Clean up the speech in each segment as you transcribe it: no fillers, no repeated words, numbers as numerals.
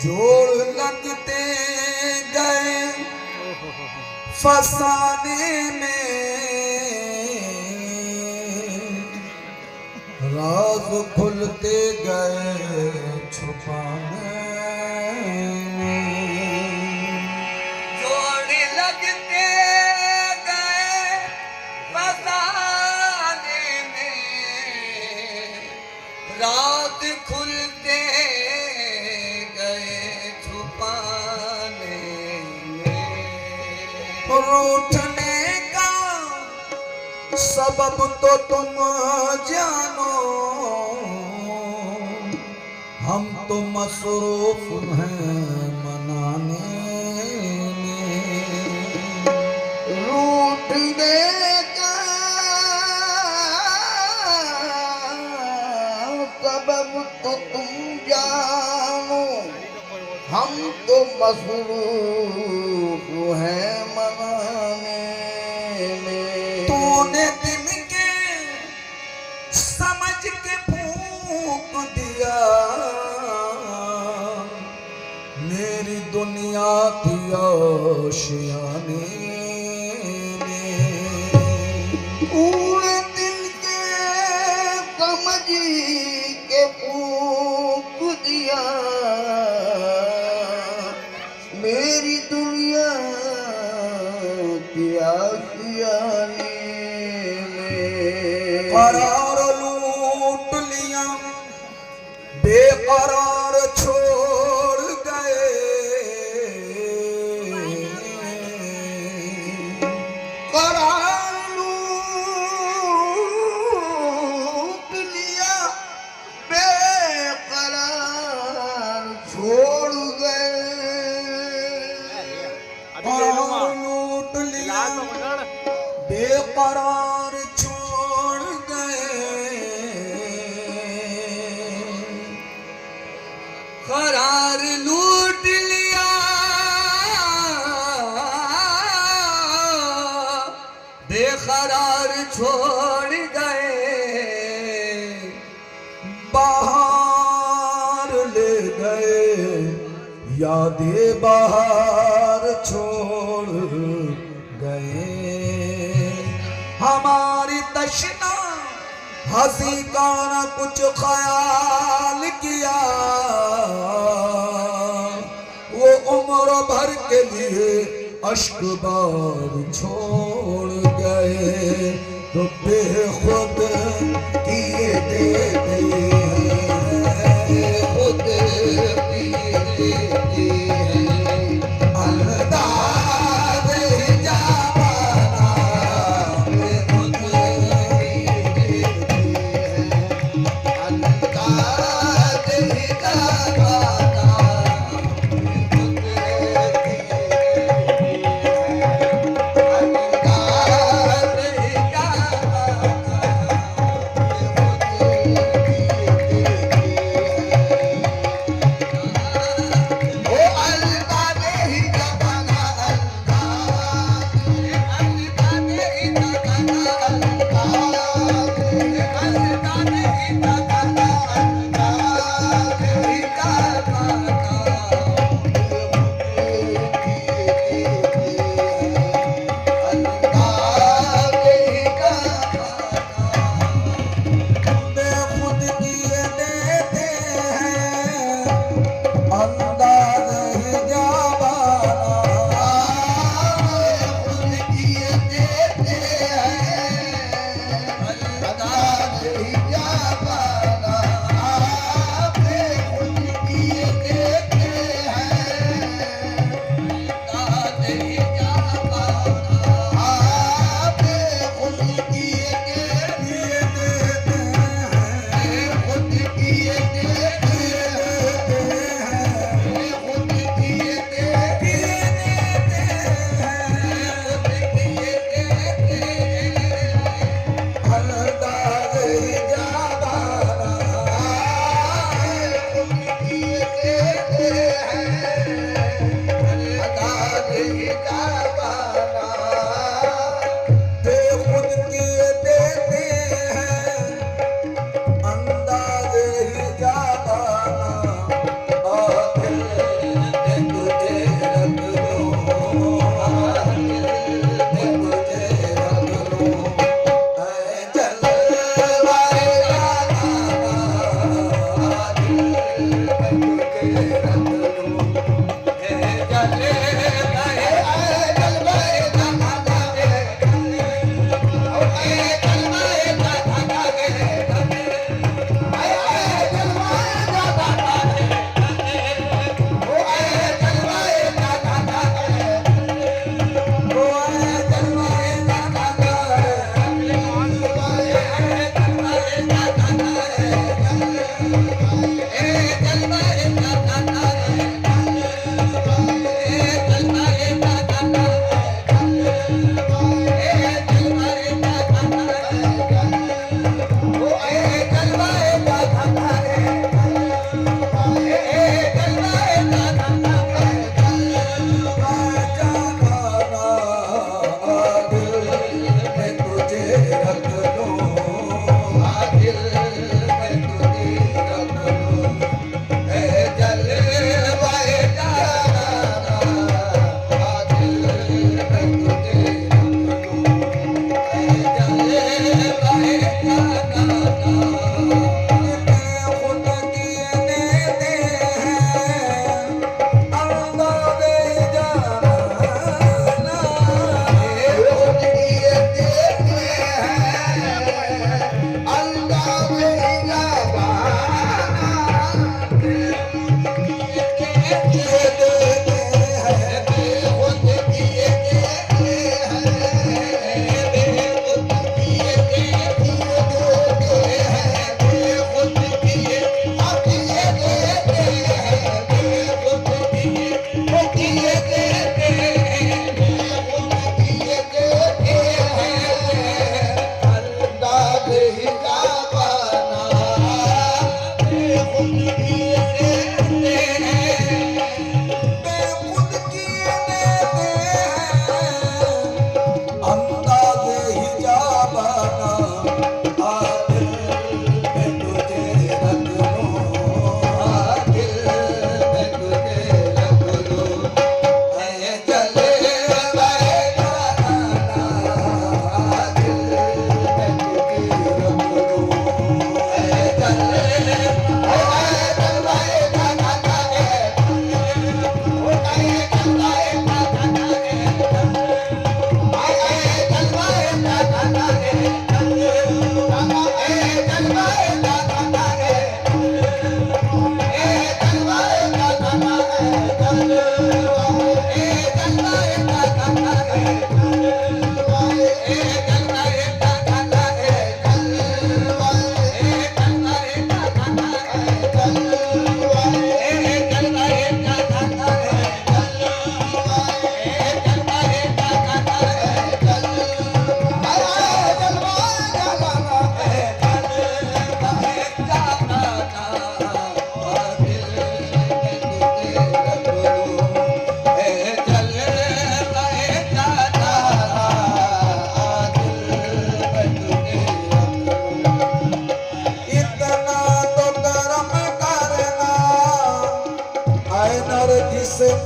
जोड़ लगते गए फसाने में, राज खुलते गए छुपाने में। जोड़ लगते गए फसाने में, राज खुलते गए छुपाने में। रूठने का सबब तो तुम जानो, हम तो मसरूफ हैं मनाने में। रूठने का सबब तो तुम जानो, हम तो मसरूफ हैं मनाने में। तूने दिन के समझ के फूंक दिया, मेरी दुनिया थी आशियाने में। पूरे दिन के समझ के फूंक दिया, मेरी दुनिया की आशियाने में। करार लूट लिया, बेकरार छोड़ गए, करार लूट लिया, बेकरार छोड़ गए। करार लूट लिया, बेकरार छोड़ गए। करार लूट लिया, बेकरार छोड़ गए। बाहर ले गए, यादें बाहर छोड़ गए। हमारी तशना हंसी का न कुछ ख्याल किया, वो उम्र भर के लिए अश्क बार छोड़ गए। तो बेखुद किए देते हैं, खुद किए देते हैं। अंदाज़ जावाना, बेखुद किए देते हैं। अंदाज़ जावाना, बेखुद किए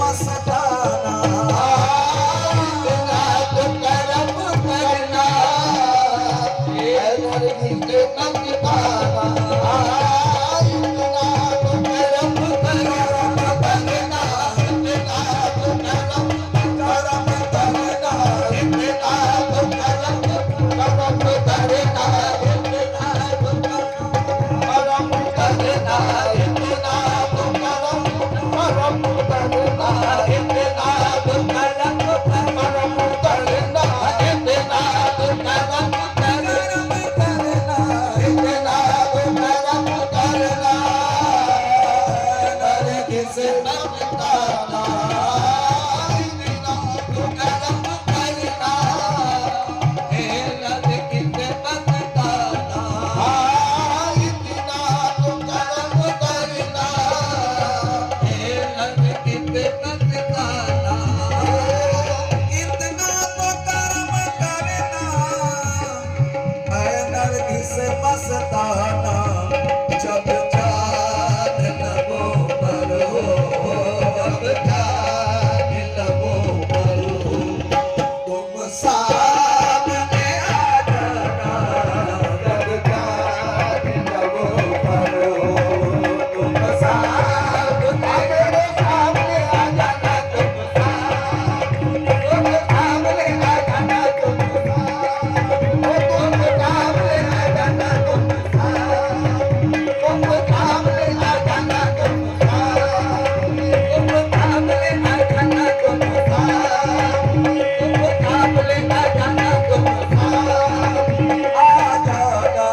मस्ताना इतना तो करम करना है नरगिस के मस्ताना इतना तो करम करना इतना तो करम करना इतना तो करम करना इतना तो करम करना इतना तो करम करना इतना तो करम करना इतना तो करम करना इतना तो करम करना नरगिस मस्ताना इतना तो करम करना हे नरगिस मस्ताना इतना तो करम करना हे नरगिस मस्ताना इतना तो कर्म करना है नरगिस मस्ताना जब जान लबो पर हो जब जान लबो पर हो तुम सामने आ जाना जब जान लबो पर हो तुम सामने सामने आ जाना तुम सामने आ जाना तुम सामने आ जाना तुम आ जाना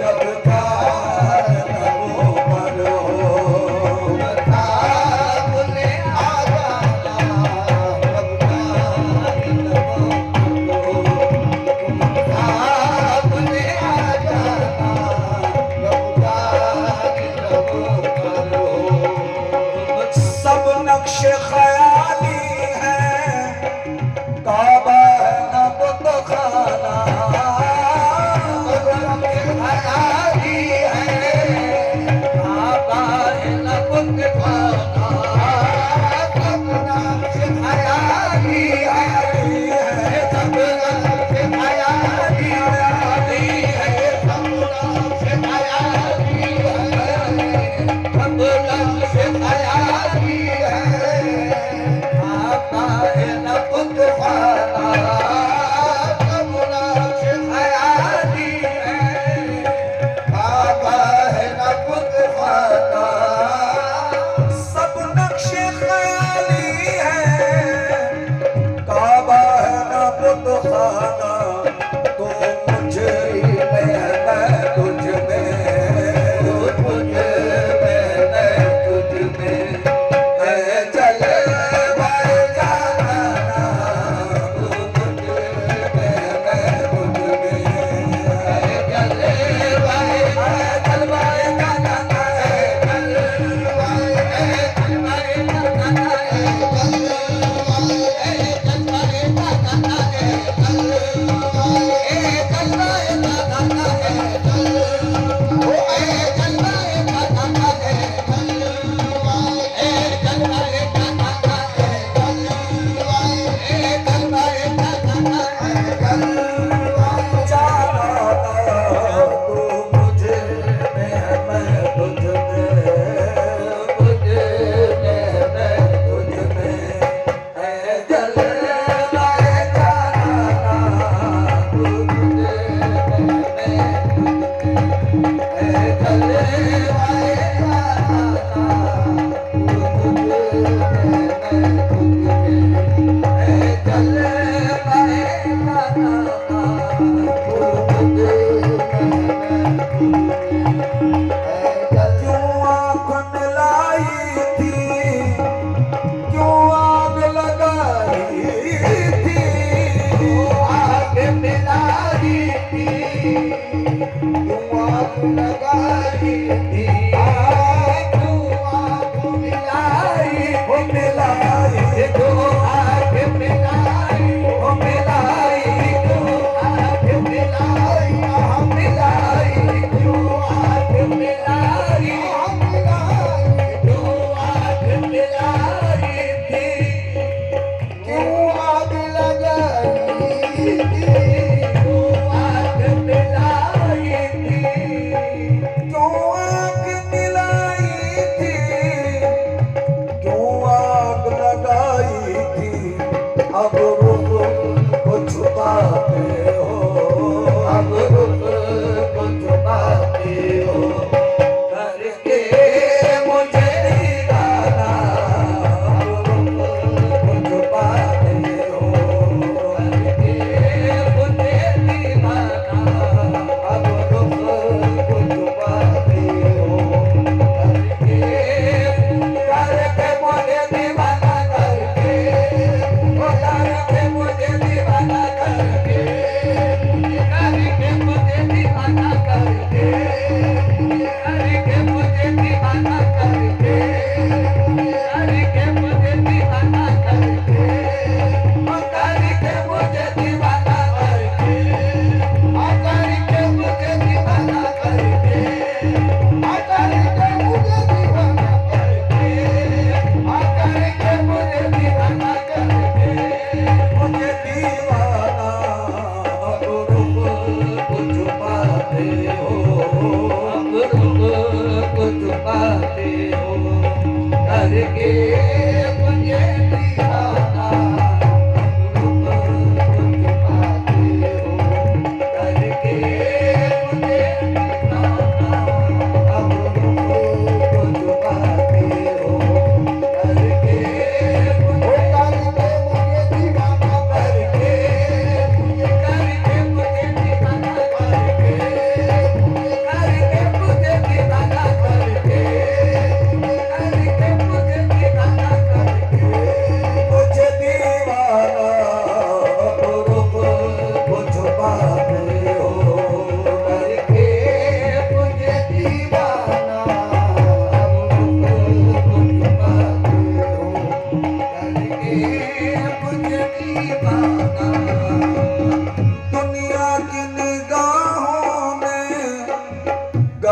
जब जान लबो पर हो सब नक्श ख्याली है काबा है न बुत खाना सब नक्श ख्याली है काबा है न बुत खाना तो मुझे मैं तुझ में है जलवाए जाना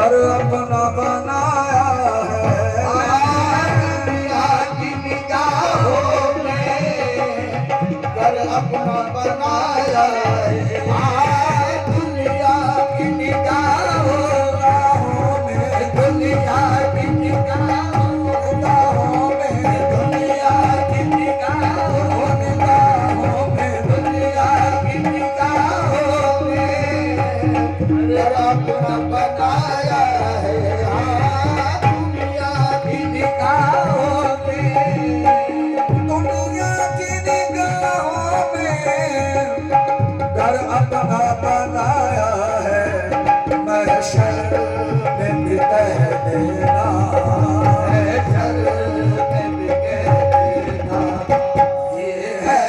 घर अपना बनाया है। दुनिया की निगाहों में घर अपना बनाया है। दुनिया की निगाहों में दुनिया की निगाहों में दुनिया की निगाहों में दुनिया की निगाहों में घर अपना बनाया है। दुनिया की निगाहों में दुनिया की निगाहों में घर अपना बनाया है। महशर में भी कह देना महशर में भी कह देना ये है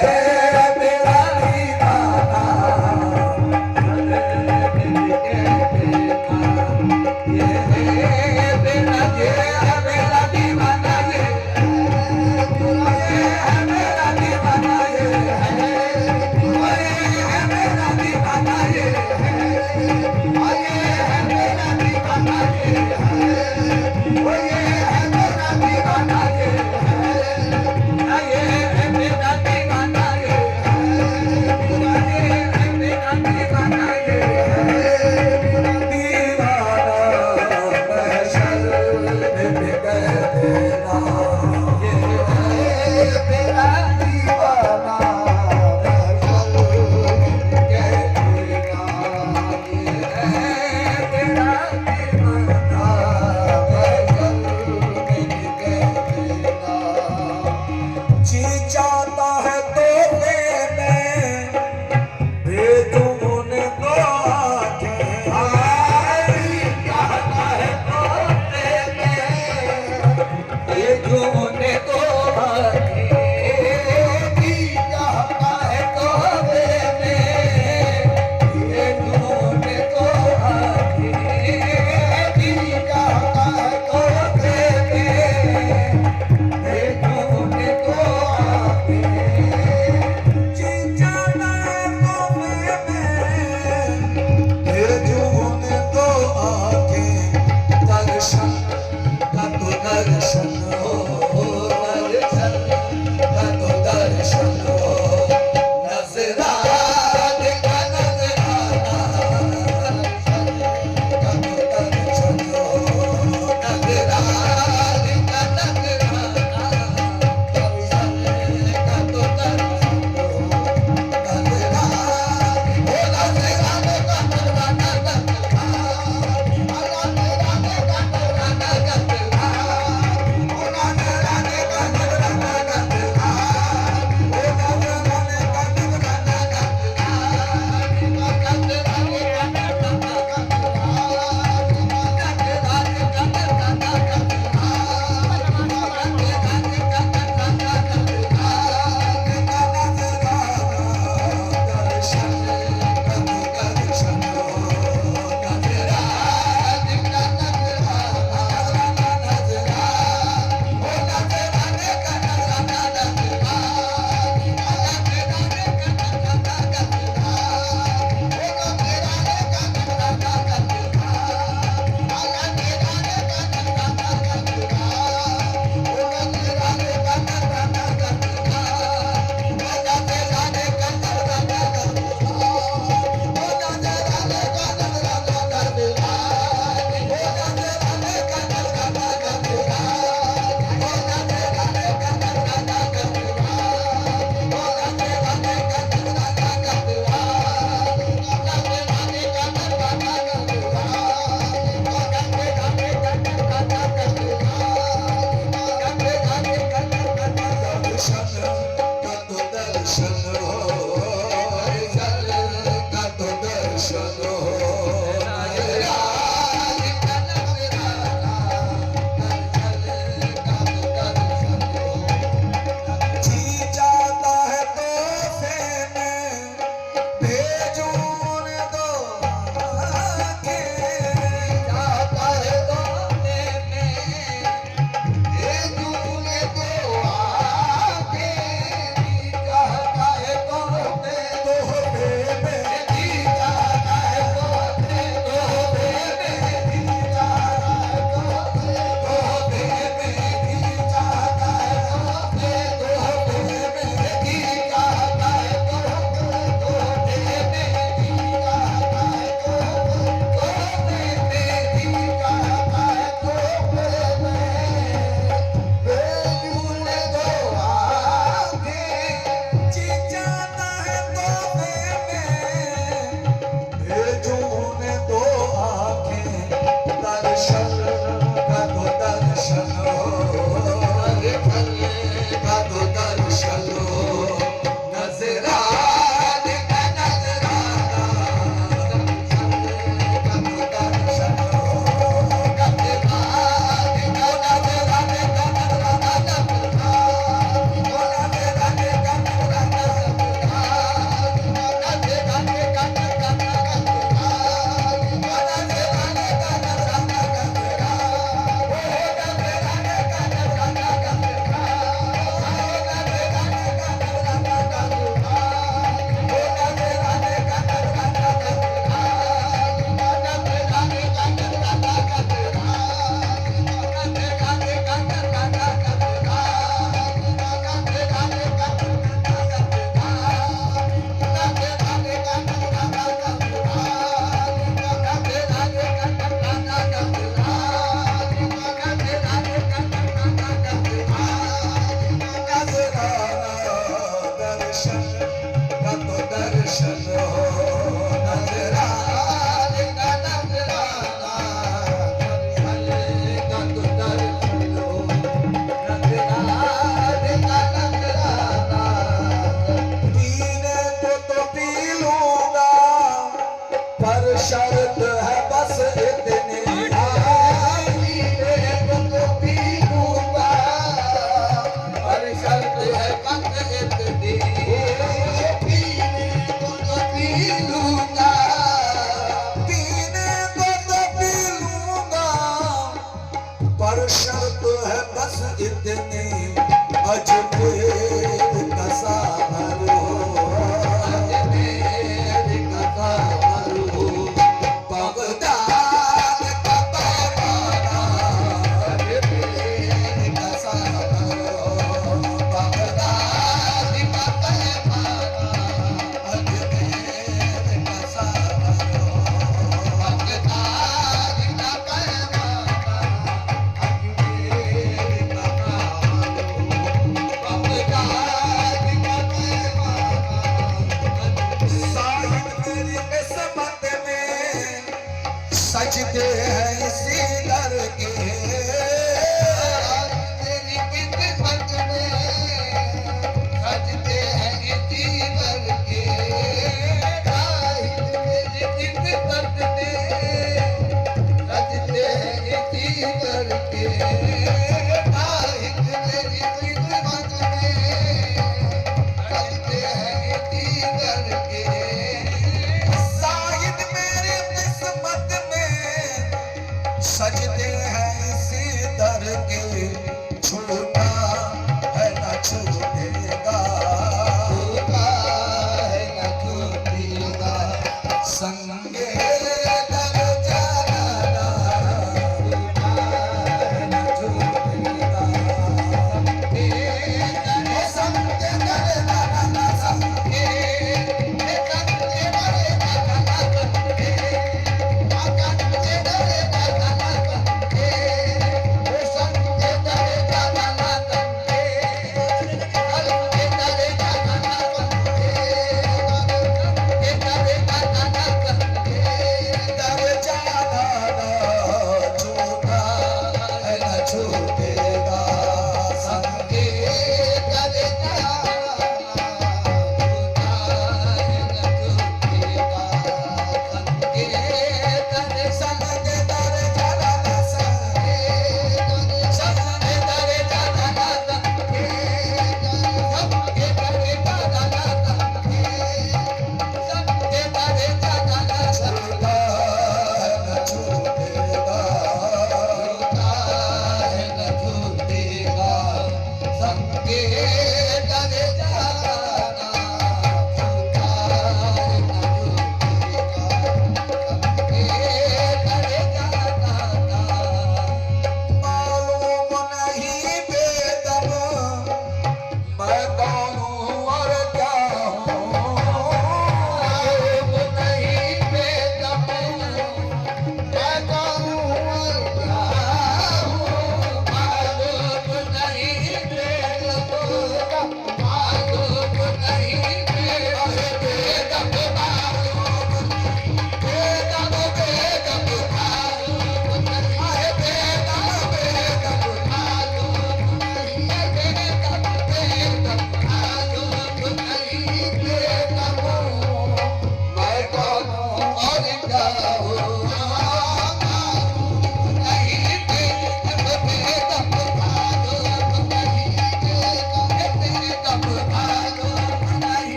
मेरा दीवाना। महशर में भी कह देना ये है मेरा इतनी अजमेर का सागर हो, अजमेर का सागर हो, बगदाद का पैमाना, अजमेर का सागर हो, बगदाद का पैमाना, अजमेर का सागर हो, बगदाद का पैमाना, अजमेर का सागर हो, बगदाद का पैमाना, साहिब मेरी किस्मत में सजदे हैं इसी दर के, तेरी किस्मत में सजदे हैं इसी दर के, साहिब मेरी किस्मत में सजदे हैं इसी दर के, साहिब मेरी किस्मत में सजदे हैं इसी दर के, साहिब मेरी किस्मत में सजदे हैं इसी दर के,